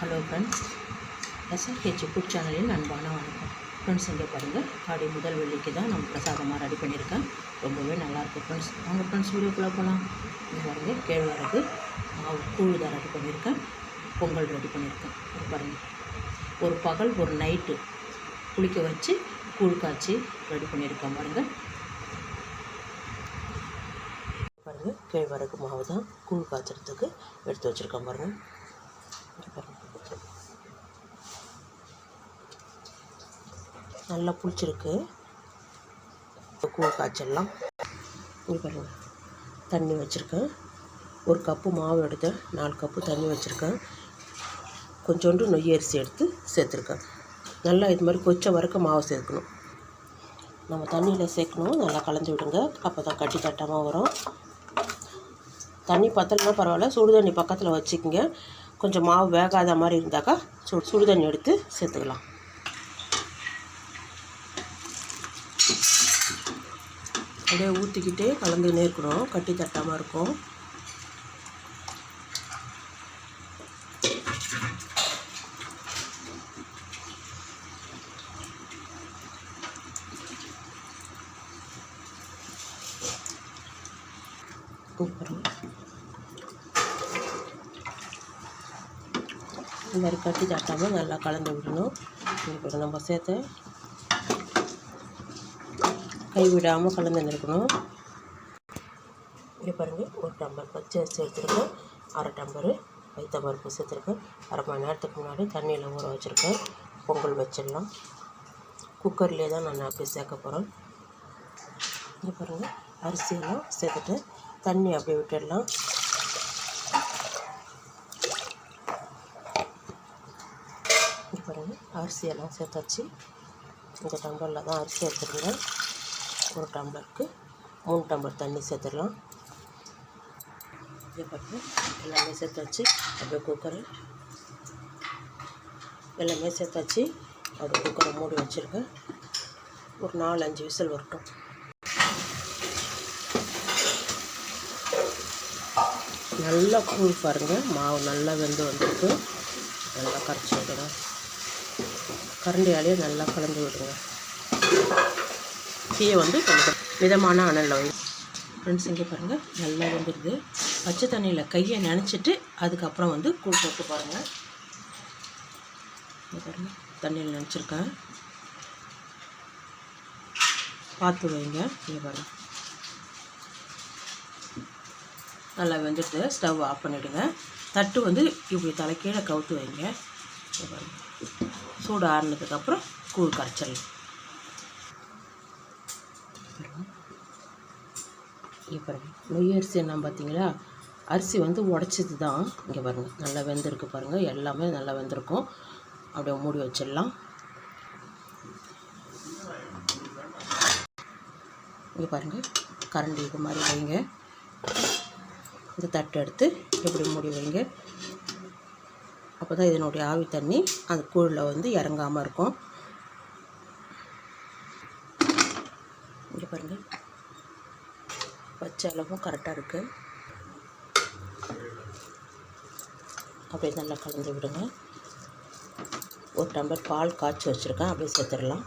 Hello friends, எஸ்ஆர்கேஜி food சேனலில் அன்பான வணக்கம். ஃப்ரெண்ட்ஸ், இங்கே பாருங்கள், ஆடி முதல் வெள்ளிக்கு தான் நம்ம பிரசாதமாக ரெடி பண்ணியிருக்கேன். ரொம்பவே நல்லாயிருக்கும் ஃப்ரெண்ட்ஸ். அவங்க ஃப்ரெண்ட்ஸ் வீடியோக்குள்ளே போகலாம். இங்கே பாருங்கள், கேழ்வரகு மாவு கூழ் தான் ரெடி பண்ணியிருக்கேன். பொங்கல் ரெடி பண்ணியிருக்கேன். இது பாருங்கள், ஒரு பகல் ஒரு நைட்டு குளிக்க வச்சு கூழ் காய்ச்சி ரெடி பண்ணியிருக்கேன். பாருங்கள் கேழ்வரகு மாவு தான் கூழ் காய்ச்சறதுக்கு எடுத்து வச்சுருக்கேன். பாருங்கள் நல்லா புளிச்சிருக்கு. கூழ் காய்ச்சலாம். இது பாருங்கள், தண்ணி வச்சுருக்கேன். ஒரு கப்பு மாவு எடுத்து 4 கப்பு தண்ணி வச்சுருக்கேன். கொஞ்சோண்டு நொய் அரிசி எடுத்து சேர்த்துருக்கேன். நல்லா இது மாதிரி கொச்ச வரைக்கும் மாவு சேர்க்கணும். நம்ம தண்ணியில் சேர்க்கணும். நல்லா கலந்து விடுங்க. அப்போ தான் கட்டி தட்டாமல் வரும். தண்ணி பத்தலைன்னா பரவாயில்ல, சுடு தண்ணி பக்கத்தில் வச்சுக்கோங்க. கொஞ்சம் மாவு வேகாத மாதிரி இருந்தாக்கா சுடு தண்ணி எடுத்து சேர்த்துக்கலாம். அப்படியே ஊற்றிக்கிட்டே கலந்துக்கிட்டே இருக்கணும். கட்டி தட்டாமல் இருக்கும். இந்த மாதிரி கட்டி தட்டாமல் நல்லா கலந்து விடணும். இப்போ நம்ம சேர்த்து கைவிடாமல் கலந்து இருக்கணும். இங்கே பாருங்கள், 1 டம்ளர் பச்சை அரிசி எடுத்துருக்கேன். 1/2 டம்ளர் வைத்த பருப்பு சேர்த்துருக்கேன். 1/2 மணி நேரத்துக்கு முன்னாடி தண்ணியில் ஊற வச்சுருக்கேன். பொங்கல் வச்சிடலாம். குக்கர்லேயே தான் நான் அப்படி சேர்க்க போகிறேன். இங்கே பாருங்கள், அரிசியெல்லாம் சேர்த்துட்டு தண்ணி அப்படியே விட்டுடலாம். இங்கே பாருங்கள், அரிசியெல்லாம் சேர்த்தாச்சு. இந்த டம்ளரில் தான் அரிசி எடுத்துருந்தேன். 1 டம்ளருக்கு 3 டம்ளர் தண்ணி சேர்த்துடலாம். இங்கே பாருங்கள், எல்லாமே சேர்த்தாச்சு. அப்படியே குக்கரை எல்லாமே சேர்த்தாச்சு. அப்படியே குக்கரை மூடி வச்சுருக்கேன். ஒரு 4-5 விசில் வரட்டும். நல்லா கூழ் பாருங்கள், மாவு நல்லா வெந்து வந்திருக்கு. நல்லா கரைச்சி விடுங்க. கரண்டியாலேயே நல்லா கலந்து விடுங்க. தீயை கொஞ்சம் மிதமான அனலில் வைங்க. ஃப்ரெண்ட்ஸ், இங்கே பாருங்கள், நல்லா வெந்துடுது. பச்சை தண்ணியில் கையை நனைச்சிட்டு அதுக்கப்புறம் கூழ் போட்டு பாருங்கள். இங்கே பாருங்கள், தண்ணியில் நனைச்சிருக்கேன். பார்த்து வைங்க. இங்கே பாருங்கள், நல்லா வெந்துட்டு ஸ்டவ் ஆஃப் பண்ணிவிடுங்க. தட்டு இப்படி தலைக்கீழே கவுத்து வைங்க. இங்கே பாருங்கள், சூடு ஆறுனதுக்கப்புறம் கூழ் கரைச்சிடலாம். இங்கே பாருங்கள், நொய் அரிசி என்ன பார்த்தீங்களா, அரிசி உடச்சது தான். இங்கே பாருங்கள், நல்லா வெந்திருக்கு பாருங்கள். எல்லாமே நல்லா வெந்திருக்கும். அப்படியே மூடி வச்சிடலாம். இங்கே பாருங்கள், கரண்டி இது மாதிரி வைங்க. இந்த தட்டு எடுத்து இப்படி மூடி வைங்க. அப்போ தான் இதனுடைய ஆவி தண்ணி அந்த கூழில் இறங்காமல் இருக்கும். இங்கே பாருங்கள், வச்ச அளவும் கரெக்டாக இருக்குது. அப்படியே நல்லா கலந்து விடுங்க. 1 டம்ளர் பால் காய்ச்சி வச்சுருக்கேன். அப்படியே சேர்த்துடலாம்.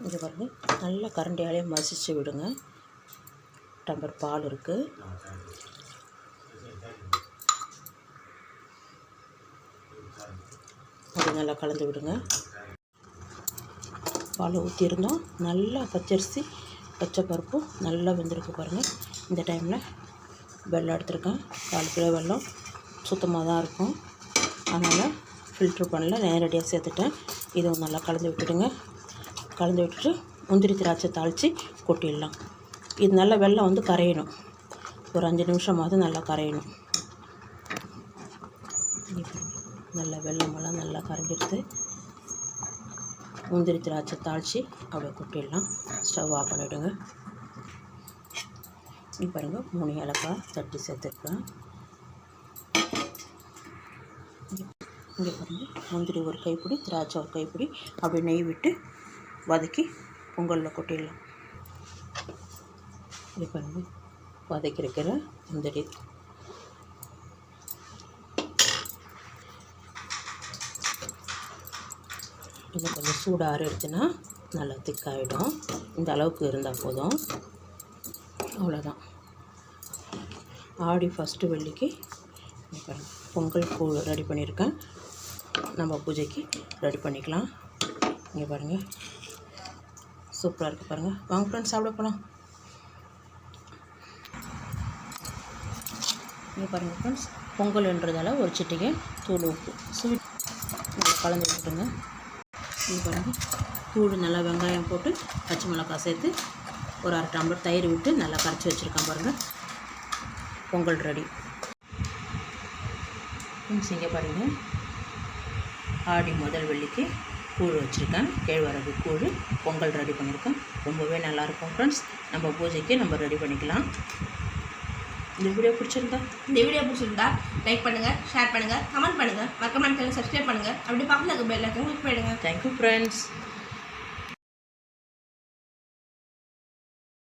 இங்கே பாருங்கள், நல்லா கரண்டியாலே மசிச்சு விடுங்க. டம்ளர் பால் இருக்குது. அப்படி நல்லா கலந்து விடுங்க. பால் ஊற்றிருந்தோம். நல்லா பச்சரிசி பச்சை பருப்பும் நல்லா வெந்திருக்கு பாருங்கள். இந்த டைமில் வெல்லம் எடுத்துருக்கேன். 4 கிலோ வெல்லம். சுத்தமாக தான் இருக்கும், அதனால் ஃபில்ட்ரு பண்ணல, நேரடியாக சேர்த்துட்டேன். இதுவும் நல்லா கலந்து விட்டுடுங்க. கலந்து விட்டுட்டு முந்திரி திராட்சை தாளித்து கொட்டிடலாம். இது நல்லா வெல்லம் கரையணும். ஒரு 5 நிமிஷமாவது நல்லா கரையணும். நல்லா வெல்லமெல்லாம் நல்லா கரைஞ்சிடுது. முந்திரி திராட்சை தாளித்து அப்படியே கொட்டிடலாம். ஸ்டவ் ஆஃப் பண்ணிவிடுங்க. இங்கே பாருங்கள், 3 ஏலக்காய் தட்டி சேர்த்துருக்கேன். இங்கே பாருங்கள், முந்திரி ஒரு கைப்பிடி, திராட்சை ஒரு கைப்பிடி, அப்படியே நெய் விட்டு வதக்கி பொங்கலில் கொட்டிடலாம். இங்கே பாருங்கள், வதக்கியிருக்கிற முந்திரி இன்னும் கொஞ்சம் சூடாக எடுத்துன்னா நல்லா திக்காகிடும். இந்த அளவுக்கு இருந்தால் போதும். அவ்வளோதான். ஆடி ஃபஸ்ட்டு வெள்ளிக்கு பொங்கல் கூழ் ரெடி பண்ணியிருக்கேன். நம்ம பூஜைக்கு ரெடி பண்ணிக்கலாம். இங்கே பாருங்கள், சூப்பராக இருக்குது பாருங்கள். வாங்க ஃப்ரெண்ட்ஸ், சாப்பிட போகலாம். இங்கே பாருங்கள் ஃப்ரெண்ட்ஸ், பொங்கல்ன்றதால ஒரு சிட்டிகை தூள் உப்பு ஸ்வீட் நல்லா கலந்து விட்டுருங்க. இங்கே பாருங்கள், கூழ் நல்லா வெங்காயம் போட்டு பச்சை மிளகாய் சேர்த்து ஒரு 1/2 டம்ளர் தயிர் விட்டு நல்லா கரைச்சி வச்சுருக்கேன் பாருங்கள். பொங்கல் ரெடி. ஃப்ரெண்ட்ஸ், இங்கே பாருங்கள், ஆடி முதல் வெள்ளிக்கு கூழ் வச்சுருக்கேன். கேழ்வரகு கூழ் பொங்கல் ரெடி பண்ணியிருக்கேன். ரொம்பவே நல்லாயிருக்கும் ஃப்ரெண்ட்ஸ். நம்ம பூஜைக்கு நம்ம ரெடி பண்ணிக்கலாம். இந்த வீடியோ பிடிச்சிருந்தா லைக் பண்ணுங்கள், ஷேர் பண்ணுங்கள், கமெண்ட் பண்ணுங்கள், மறக்காம சப்ஸ்கிரைப் பண்ணுங்கள். அப்படி பக்கத்தில் இருக்க பெல் ஐகானை கிளிக் பண்ணுங்கள். Thank you friends.